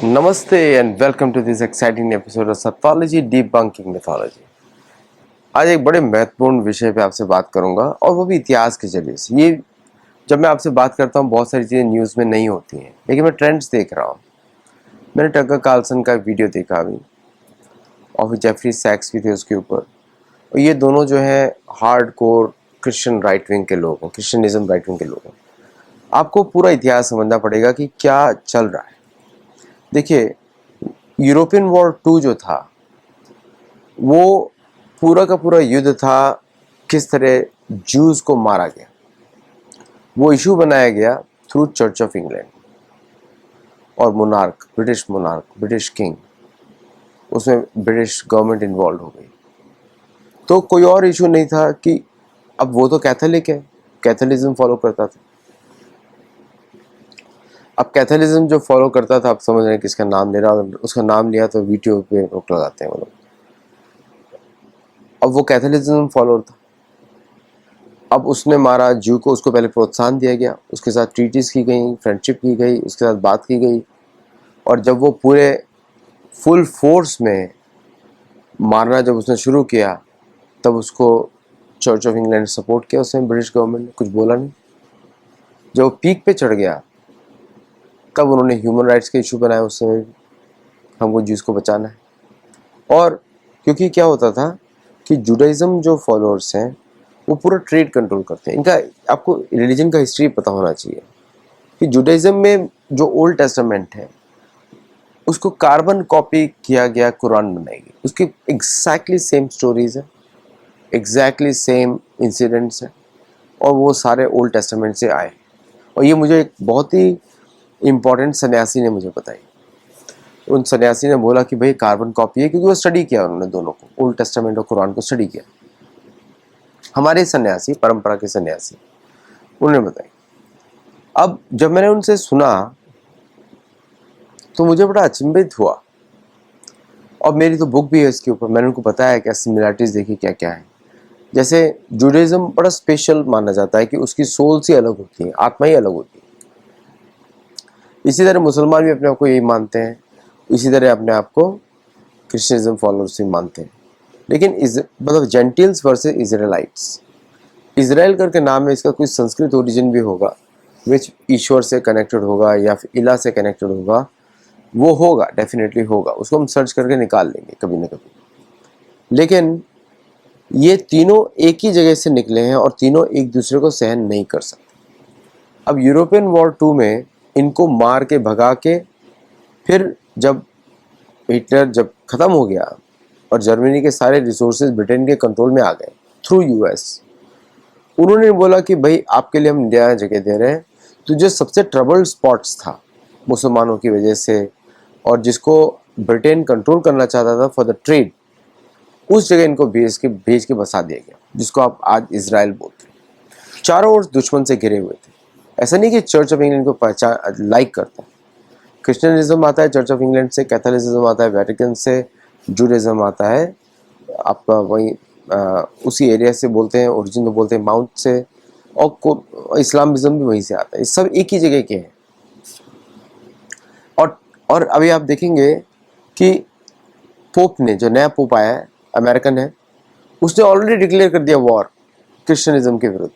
नमस्ते and welcome to this exciting episode of Satyology debunking mythology. आज एक बड़े महत्वपूर्ण विषय पे आपसे बात करूंगा और वो भी इतिहास के जरिए से। ये जब मैं आपसे बात करता हूँ बहुत सारी चीज़ें न्यूज़ में नहीं होती हैं, लेकिन मैं ट्रेंड्स देख रहा हूँ। मैंने टकर कार्लसन का वीडियो देखा अभी और फिर जेफरी सैक्स भी थे उसके ऊपर, और ये दोनों जो है hard core Christian right wing के लोग हैं, क्रिश्चियनिज्म राइट विंग के लोग हैं। आपको पूरा इतिहास समझना पड़ेगा कि क्या चल रहा है। देखिए, यूरोपियन वॉर 2 जो था वो पूरा का पूरा युद्ध था किस तरह जूस को मारा गया। वो इशू बनाया गया थ्रू चर्च ऑफ इंग्लैंड और मोनार्क, ब्रिटिश किंग, उसमें ब्रिटिश गवर्नमेंट इन्वॉल्व हो गई। तो कोई और इशू नहीं था कि अब वो तो कैथोलिक है, कैथोलिज्म फॉलो करता था। अब कैथोलिज्म जो फॉलो करता था, आप समझ रहे हैं किसका नाम ले रहा, उसका नाम लिया तो वीडियो पे रोक लगाते हैं वो लोग। अब वो कैथोलिज्म फॉलो था, अब उसने मारा जू को, उसको पहले प्रोत्साहन दिया गया, उसके साथ ट्रीटीज की गई, फ्रेंडशिप की गई, उसके साथ बात की गई, और जब वो पूरे फुल फोर्स में मारना जब उसने शुरू किया तब उसको चर्च ऑफ इंग्लैंड सपोर्ट किया, उसने ब्रिटिश गवर्नमेंट ने कुछ बोला नहीं। जब वो पीक पे चढ़ गया तब उन्होंने ह्यूमन राइट्स के इशू बनाए, उस समय हमको जूस को बचाना है। और क्योंकि क्या होता था कि जुडाइज्म जो फॉलोअर्स हैं वो पूरा ट्रेड कंट्रोल करते हैं। इनका, आपको रिलीजन का हिस्ट्री पता होना चाहिए कि जुडाइज्म में जो ओल्ड टेस्टामेंट है उसको कार्बन कॉपी किया गया, कुरान बनाई गई, उसकी एग्जैक्टली सेम स्टोरीज है, एग्जैक्टली सेम इंसिडेंट्स हैं, और वो सारे ओल्ड टेस्टामेंट से आए। और ये मुझे एक बहुत ही इम्पोर्टेंट सन्यासी ने मुझे बताई। उन सन्यासी ने बोला कि भाई कार्बन कॉपी है, क्योंकि वो स्टडी किया उन्होंने दोनों को, ओल्ड टेस्टामेंट और कुरान को स्टडी किया। हमारे सन्यासी, परंपरा के सन्यासी, उन्होंने बताई। अब जब मैंने उनसे सुना तो मुझे बड़ा अचंभित हुआ, और मेरी तो बुक भी है इसके ऊपर। मैंने उनको बताया क्या सिमिलरिटीज देखी क्या क्या है। जैसे जुडाइज्म बड़ा स्पेशल माना जाता है कि उसकी सोल से अलग होती है, आत्मा ही अलग होती है। इसी तरह मुसलमान भी अपने आप को यही मानते हैं, इसी तरह अपने आप को क्रिश्चियनिज्म फॉलोअर्स भी मानते हैं। लेकिन मतलब जेंटिल्स वर्सेस इजराइलाइट्स, इजराइल करके नाम है, इसका कोई संस्कृत ओरिजिन भी होगा, विच ईश्वर से कनेक्टेड होगा या फिर इला से कनेक्टेड होगा, वो होगा, डेफिनेटली होगा, उसको हम सर्च करके निकाल लेंगे कभी ना कभी। लेकिन ये तीनों एक ही जगह से निकले हैं और तीनों एक दूसरे को सहन नहीं कर सकते। अब यूरोपियन वॉर 2 में इनको मार के भगा के, फिर जब हिटलर जब ख़त्म हो गया और जर्मनी के सारे रिसोर्सेज ब्रिटेन के कंट्रोल में आ गए थ्रू यूएस, उन्होंने बोला कि भाई आपके लिए हम नया जगह दे रहे हैं। तो जो सबसे ट्रबल्ड स्पॉट्स था मुसलमानों की वजह से और जिसको ब्रिटेन कंट्रोल करना चाहता था फॉर द ट्रेड, उस जगह इनको भेज के बसा दिया गया, जिसको आप आज इसराइल बोलते हैं। चारों ओर दुश्मन से घिरे हुए थे। ऐसा नहीं कि चर्च ऑफ इंग्लैंड को पहचान लाइक करता है, क्रिश्चियनिज्म आता है चर्च ऑफ इंग्लैंड से, कैथोलिसिज्म आता है वेटिकन से, जुडाइज्म आता है आपका वही उसी एरिया से बोलते हैं, ओरिजिन तो बोलते हैं माउंट से, और इस्लामिज्म भी वहीं से आता है। ये सब एक ही जगह के हैं। और अभी आप देखेंगे कि पोप ने, जो नया पोप आया है, अमेरिकन है, उसने ऑलरेडी डिक्लेयर कर दिया वॉर क्रिश्चियनिज्म के विरुद्ध।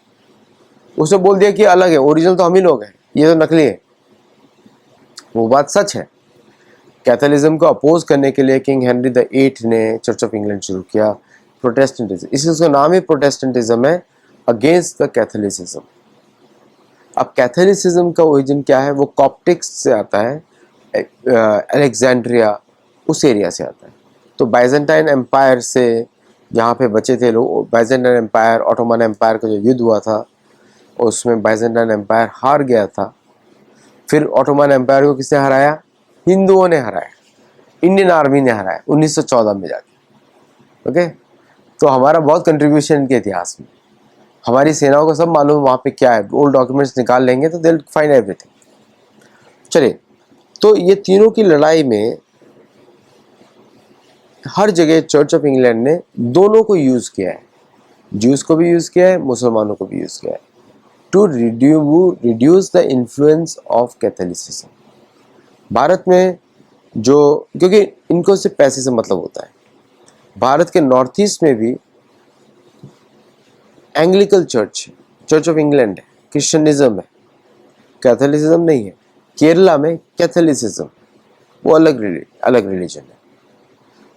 उसने बोल दिया कि अलग है, ओरिजिनल तो हम ही लोग हैं, ये तो नकली है। वो बात सच है। कैथोलिज्म को अपोज करने के लिए किंग हेनरी द 8 ने चर्च ऑफ इंग्लैंड शुरू किया, प्रोटेस्टेंटिज्म, इसलिए उसका नाम ही प्रोटेस्टेंटिज्म है, अगेंस्ट द कैथोलिसिज्म। अब कैथोलिसिज्म का ओरिजिन क्या है, वो कॉप्टिक्स से आता है, अलेक्जेंड्रिया उस एरिया से आता है। तो बाइजेंटाइन एम्पायर से जहाँ पे बचे थे लोग, बाइजेंटाइन एम्पायर ऑटोमन एम्पायर का जो युद्ध हुआ था उसमें बाइजेंटाइन एम्पायर हार गया था। फिर ऑटोमन एम्पायर को किसने हराया? हिंदुओं ने हराया, इंडियन आर्मी ने हराया 1914 में जाके। ओके, तो हमारा बहुत कंट्रीब्यूशन इनके इतिहास में, हमारी सेनाओं को सब मालूम वहाँ पे क्या है, ओल्ड डॉक्यूमेंट्स निकाल लेंगे तो दे विल फाइंड एवरीथिंग। चलिए, तो ये तीनों की लड़ाई में हर जगह चर्च ऑफ इंग्लैंड ने दोनों को यूज किया है, ज्यूज को भी यूज किया है, मुसलमानों को भी यूज किया है, to reduce the influence of Catholicism. Bharat में जो, क्योंकि इनको सिर्फ पैसे से मतलब होता है। भारत के नॉर्थ ईस्ट में भी एंग्लिकल चर्च, चर्च ऑफ इंग्लैंड है, क्रिश्चियनिज्म है, कैथोलिसिज्म नहीं है। केरला में कैथोलिसिज्म, वो अलग रिलीजन है।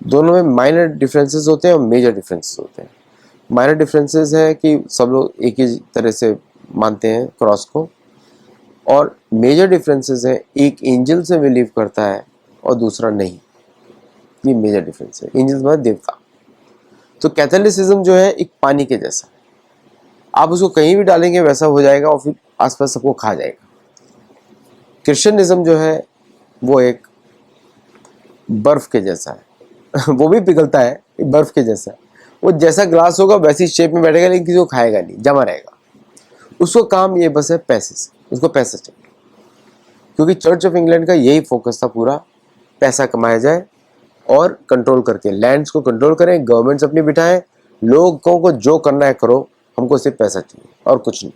दोनों में माइनर डिफरेंसेस होते हैं और मेजर डिफरेंसेस होते हैं। माइनर डिफरेंसेस है कि सब लोग एक ही तरह से मानते हैं क्रॉस को, और मेजर डिफरेंसेस है एक एंजल से बिलीव करता है और दूसरा नहीं। ये मेजर डिफरेंस है। एंजल मतलब देवता। तो कैथोलिसिज्म जो है एक पानी के जैसा, आप उसको कहीं भी डालेंगे वैसा हो जाएगा और फिर आसपास सबको खा जाएगा। क्रिश्चियनिज्म जो है वो एक बर्फ के जैसा है वो भी पिघलता है, बर्फ के जैसा है। वो जैसा ग्लास होगा वैसी शेप में बैठेगा, लेकिन किसी को खाएगा नहीं, जमा रहेगा। उसको काम ये बस है पैसे से, उसको पैसा चाहिए। क्योंकि चर्च ऑफ इंग्लैंड का यही फोकस था पूरा, पैसा कमाया जाए और कंट्रोल करके लैंड्स को कंट्रोल करें, गवर्नमेंट्स अपनी बिठाएं, लोगों को जो करना है करो, हमको सिर्फ पैसा चाहिए और कुछ नहीं।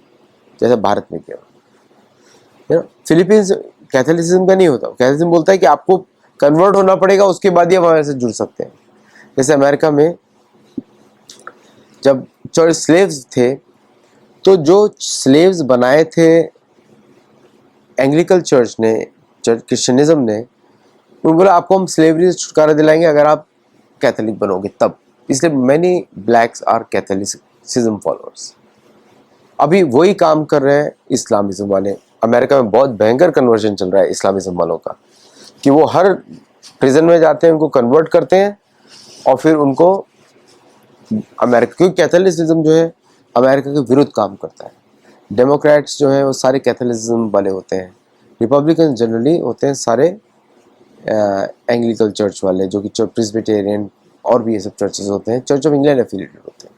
जैसे भारत में किया, फिलीपींस कैथोलिसिज्म का नहीं होता। कैथोलिसिज्म बोलता है कि आपको कन्वर्ट होना पड़ेगा, उसके बाद ही हमारे से जुड़ सकते हैं। जैसे अमेरिका में जब चर्च स्लेव्स थे, तो जो स्लेव्स बनाए थे एंग्लिकल चर्च ने, चर्च क्रिश्चियनिज्म ने, उन्होंने बोला आपको हम स्लेवरी से छुटकारा दिलाएंगे अगर आप कैथोलिक बनोगे तब। इसलिए many blacks are Catholicism followers. अभी वही काम कर रहे हैं इस्लामिज्म वाले। अमेरिका में बहुत भयंकर कन्वर्जन चल रहा है इस्लामिज्म वालों का, कि वो हर प्रिजन में जाते हैं, उनको कन्वर्ट करते हैं और फिर उनको अमेरिका, क्योंकि कैथोलिसिज्म जो है अमेरिका के विरुद्ध काम करता है। डेमोक्रेट्स जो है वो सारे कैथोलिसिज्म वाले होते हैं, रिपब्लिकन जनरली होते हैं सारे एंग्लिकल चर्च वाले, जो कि प्रेस्बिटेरियन और भी ये सब चर्चेस होते हैं, चर्च ऑफ इंग्लैंड एफिलिएटेड होते हैं।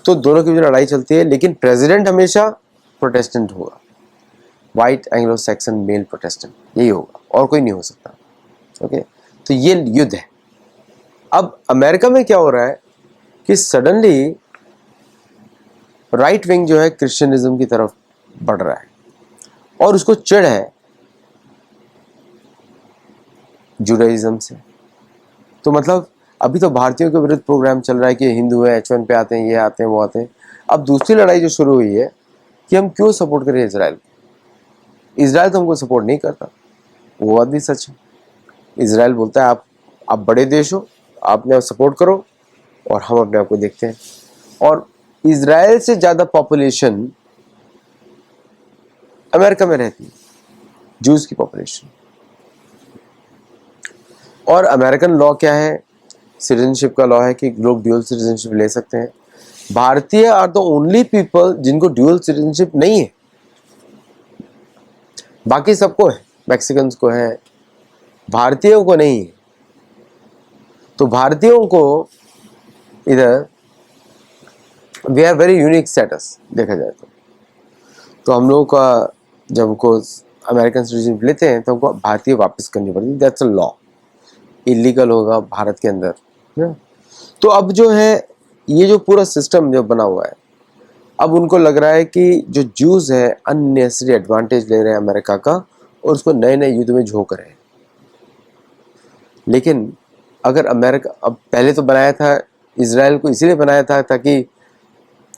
तो दोनों की जो लड़ाई चलती है, लेकिन प्रेसिडेंट हमेशा प्रोटेस्टेंट होगा, white Anglo Saxon male Protestant, यही होगा और कोई नहीं हो सकता। ओके, तो ये युद्ध है। अब अमेरिका में क्या हो रहा है कि सडनली राइट विंग जो है क्रिश्चियनिज्म की तरफ बढ़ रहा है और उसको चिढ़ है जुडाइज्म से। तो मतलब अभी तो भारतीयों के विरुद्ध प्रोग्राम चल रहा है कि हिंदू है, H1 पे आते हैं, ये आते हैं, वो आते हैं। अब दूसरी लड़ाई जो शुरू हुई है कि हम क्यों सपोर्ट करें इजराइल। इजराइल तो हमको सपोर्ट नहीं करता, वो बात भी सच है। इजराइल बोलता है आप बड़े देश हो, आपने सपोर्ट करो और हम अपने आप को देखते हैं। और इजराइल से ज़्यादा पॉपुलेशन अमेरिका में रहती है, जूस की पॉपुलेशन। और अमेरिकन लॉ क्या है, सिटीजनशिप का लॉ है कि लोग ड्यूअल सिटीजनशिप ले सकते हैं। भारतीय आर द ओनली पीपल जिनको ड्यूअल सिटीजनशिप नहीं है, बाकी सबको है, मैक्सिकन्स को है, भारतीयों को नहीं है। तो भारतीयों को इधर we are very unique status देखा जाए तो हम लोगों का जब हमको अमेरिकन सिटीजनशिप लेते हैं तो हमको भारतीय वापस करनी पड़ती है। दैट्स अ लॉ, इलीगल होगा भारत के अंदर। तो अब जो है ये जो पूरा सिस्टम जो बना हुआ है, अब उनको लग रहा है कि जो जूस है अननेसेसरी एडवांटेज ले रहे हैं अमेरिका का और उसको नए नए युद्ध में झोंक रहे हैं। लेकिन अगर अमेरिका, अब पहले तो बनाया था इजराइल को इसीलिए बनाया था ताकि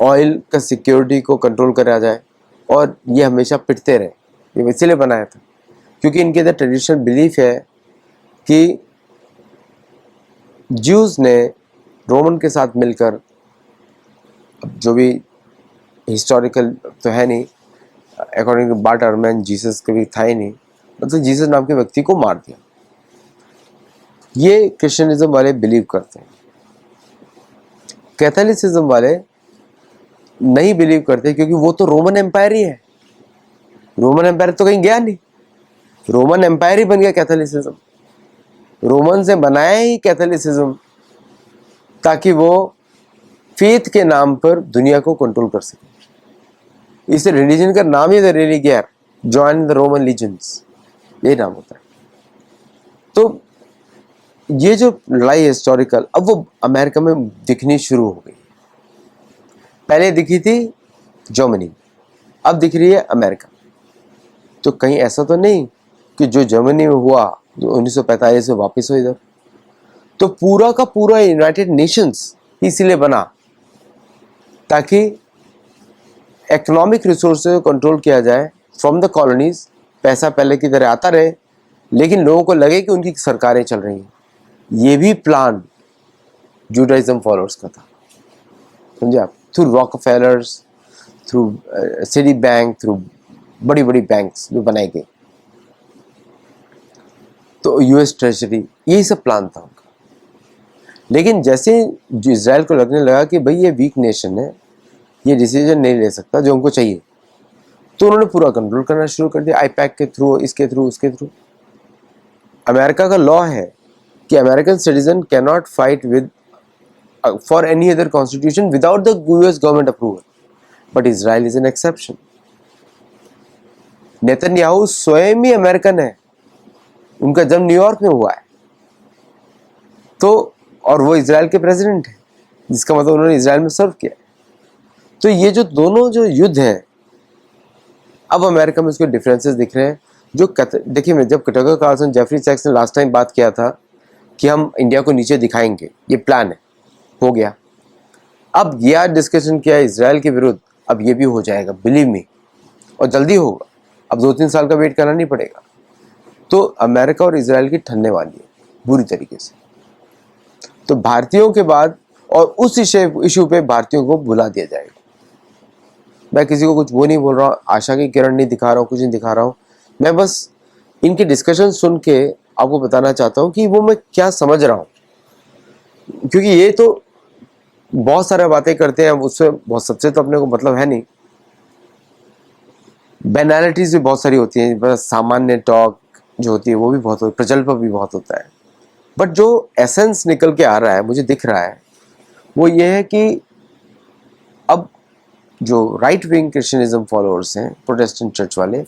ऑयल का सिक्योरिटी को कंट्रोल करा जाए और ये हमेशा पिटते रहे, ये इसीलिए बनाया था। क्योंकि इनके अंदर ट्रेडिशनल बिलीफ है कि ज्यूज ने रोमन के साथ मिलकर, जो भी हिस्टोरिकल तो है नहीं, अकॉर्डिंग टू बार्ट अरमैन जीसस कभी था ही नहीं, मतलब जीसस नाम के व्यक्ति को मार दिया। ये क्रिश्चियनिज्म वाले बिलीव करते हैं। कैथोलिसिज्म वाले नहीं बिलीव करते, क्योंकि वो तो रोमन एम्पायर ही है। रोमन एम्पायर तो कहीं गया नहीं, रोमन एम्पायर ही बन गया कैथोलिसिज्म। रोमन से बनाया ही कैथोलिसिज्म ताकि वो फेथ के नाम पर दुनिया को कंट्रोल कर सके। इस रिलीजन का नाम ही रिलीगियर, जॉइन द रोमन लीजेंड्स, यही नाम होता है। तो ये जो लड़ाई है हिस्टोरिकल, अब वो अमेरिका में दिखनी शुरू हो गई। पहले दिखी थी जर्मनी, अब दिख रही है अमेरिका। तो कहीं ऐसा तो नहीं कि जो जर्मनी में हुआ जो 1945 में वापस हो इधर। तो पूरा का पूरा यूनाइटेड नेशंस इसीलिए बना ताकि इकोनॉमिक रिसोर्सेज को कंट्रोल किया जाए फ्रॉम द कॉलोनीज। पैसा पहले की तरह आता रहे, लेकिन लोगों को लगे कि उनकी सरकारें चल रही हैं। ये भी प्लान जूडाइज्म फॉलोअर्स का था, समझे आप? Through Rockefellers, through city bank, through बड़ी बड़ी बैंक्स जो बनाई गई, तो यूएस ट्रेजरी, यही सब प्लान था उनका। लेकिन जैसे जो इजराइल को लगने लगा कि भाई ये वीक नेशन है, ये डिसीजन नहीं ले सकता जो उनको चाहिए, तो उन्होंने पूरा कंट्रोल करना शुरू कर दिया, आईपैक के थ्रू, इसके थ्रू, उसके थ्रू। अमेरिका का लॉ है कि American citizen can not fight with for any other constitution without the US government approval, but Israel is an exception. Netanyahu स्वयं ही अमेरिकन है, उनका जन्म न्यूयॉर्क में हुआ है, तो और वो इजराइल के प्रेसिडेंट है, जिसका मतलब उन्होंने इजराइल में सर्व किया। तो ये जो दोनों जो युद्ध है, अब अमेरिका में उसके डिफरेंसेस दिख रहे हैं। जो देखिए, मैं जब टकर कार्लसन, जेफरी सैक्स ने लास्ट टाइम बात किया था कि हम इंडिया को नीचे दिखाएंगे, ये प्लान है, हो गया। अब ये आज डिस्कशन किया इजराइल के विरुद्ध, अब ये भी हो जाएगा, बिलीव मी, और जल्दी होगा। अब 2-3 साल का वेट करना नहीं पड़ेगा। तो अमेरिका और इजराइल की ठनने वाली है बुरी तरीके से। तो भारतीयों के बाद और उस इशू पे भारतीयों को बुला दिया जाएगा। मैं किसी को कुछ वो नहीं बोल रहा हूँ, आशा की किरण नहीं दिखा रहा हूँ, कुछ नहीं दिखा रहा हूँ। मैं बस इनके डिस्कशन सुन के आपको बताना चाहता हूँ कि वो मैं क्या समझ रहा हूँ, क्योंकि ये तो बहुत सारे बातें करते हैं, उससे बहुत सबसे तो अपने को मतलब है नहीं। बैनालिटीज भी बहुत सारी होती हैं, बस सामान्य टॉक जो होती है वो भी बहुत, प्रजल्प भी बहुत होता है। बट जो एसेंस निकल के आ रहा है, मुझे दिख रहा है, वो ये है कि अब जो राइट विंग क्रिश्चियनिज्म फॉलोअर्स हैं, प्रोटेस्टेंट चर्च वाले,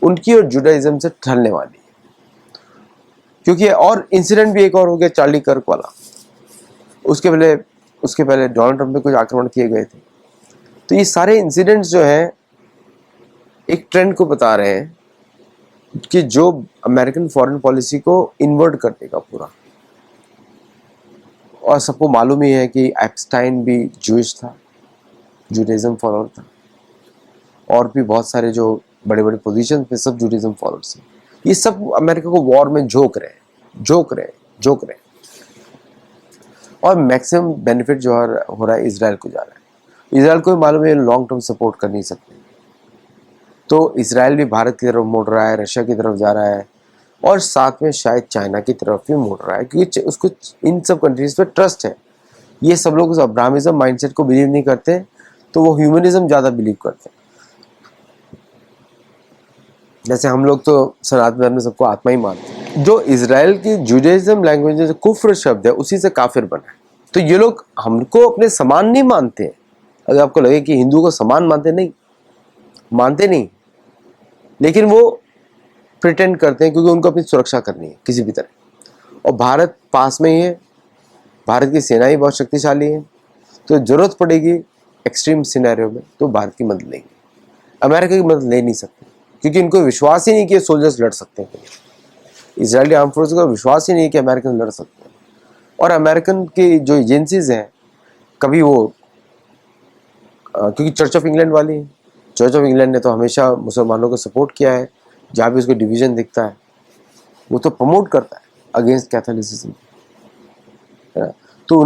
उनकी और जुडाइज्म से ठलने वाली है। क्योंकि और इंसिडेंट भी एक और हो गया, चार्ली कर्क वाला। उसके पहले डोनाल्ड ट्रंप पे कुछ आक्रमण किए गए थे। तो ये सारे इंसिडेंट्स जो हैं एक ट्रेंड को बता रहे हैं कि जो अमेरिकन फॉरेन पॉलिसी को इन्वर्ट कर देगा पूरा। और सबको मालूम ही है कि एप्स्टाइन भी जूइश था, जूडाइज्म फॉलोअर था, और भी बहुत सारे जो बड़े बड़े पोजीशन पे सब जूडाइज्म फॉलोअर्स हैं। ये सब अमेरिका को वॉर में झोंक रहे हैं। और मैक्सिमम बेनिफिट जो हो रहा है इजराइल को जा रहा है। इजराइल को मालूम है लॉन्ग टर्म सपोर्ट कर नहीं सकते, तो इजराइल भी भारत की तरफ मुड़ रहा है, रशिया की तरफ जा रहा है, और साथ में शायद चाइना की तरफ भी मुड़ रहा है, क्योंकि उसको इन सब कंट्रीज पे ट्रस्ट है। ये सब लोग उस अब्राहमिज्म माइंडसेट को बिलीव नहीं करते, तो वो ह्यूमनिज्म ज़्यादा बिलीव करते हैं। जैसे हम लोग तो सनातन धर्म में सबको आत्मा ही मानते हैं। जो इजराइल की जुडाइज्म लैंग्वेज में जो कुफ्र शब्द है, उसी से काफिर बना है। तो ये लोग हमको अपने समान नहीं मानते हैं। अगर आपको लगे कि हिंदू को समान मानते नहीं, लेकिन वो प्रिटेंड करते हैं, क्योंकि उनको अपनी सुरक्षा करनी है किसी भी तरह। और भारत पास में ही है, भारत की सेना ही बहुत शक्तिशाली है, तो जरूरत पड़ेगी एक्सट्रीम सिनेरियो में तो भारत की मदद लेंगे। अमेरिका की मदद ले नहीं सकते, क्योंकि इनको विश्वास ही नहीं कि सोल्जर्स लड़ सकते हैं। इजरायली आर्म फोर्स को विश्वास ही नहीं कि अमेरिकन लड़ सकते हैं। और अमेरिकन की जो एजेंसीज हैं, कभी वो क्योंकि चर्च ऑफ इंग्लैंड वाली है, चर्च ऑफ इंग्लैंड ने तो हमेशा मुसलमानों को सपोर्ट किया है। जहाँ भी उसको डिवीजन दिखता है वो तो प्रमोट करता है अगेंस्ट कैथोलिसिज्म, है ना। तो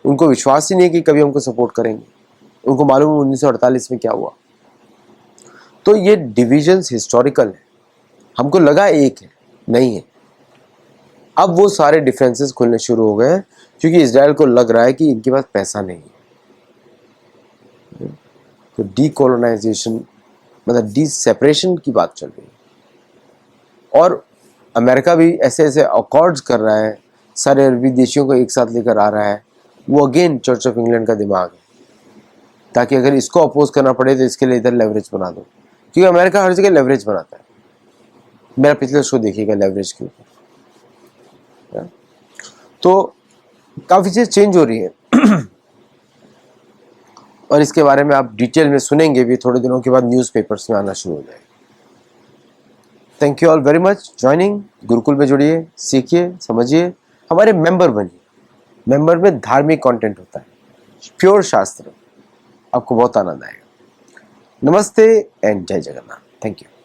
उनको विश्वास ही नहीं कि कभी हमको सपोर्ट करेंगे। उनको मालूम 1948 में क्या हुआ। तो ये डिविजन्स हिस्टोरिकल है। हमको लगा एक है, नहीं है। अब वो सारे डिफरेंसेस खुलने शुरू हो गए, क्योंकि इजराइल को लग रहा है कि इनके पास पैसा नहीं है। तो डीकोलोनाइजेशन मतलब डी सेपरेशन की बात चल रही है। और अमेरिका भी ऐसे ऐसे अकॉर्ड्स कर रहा है, सारे अरबी देशों को एक साथ लेकर आ रहा है। वो अगेन चर्च ऑफ इंग्लैंड का दिमाग है, ताकि अगर इसको अपोज करना पड़े तो इसके लिए इधर लेवरेज बना दो, क्योंकि अमेरिका हर जगह लेवरेज बनाता है। मेरा पिछले शो देखिएगा लेवरेज के ऊपर। तो काफ़ी चीज़ चेंज हो रही है और इसके बारे में आप डिटेल में सुनेंगे भी, थोड़े दिनों के बाद न्यूज़पेपर्स में आना शुरू हो जाएगा। Thank you all very much joining. Gurukul में जुड़िए, सीखिए, समझिए, हमारे मेंबर बनिए। मेंबर में धार्मिक कंटेंट होता है, प्योर शास्त्र, आपको बहुत आनंद आएगा। नमस्ते एंड जय जगन्नाथ। Thank you.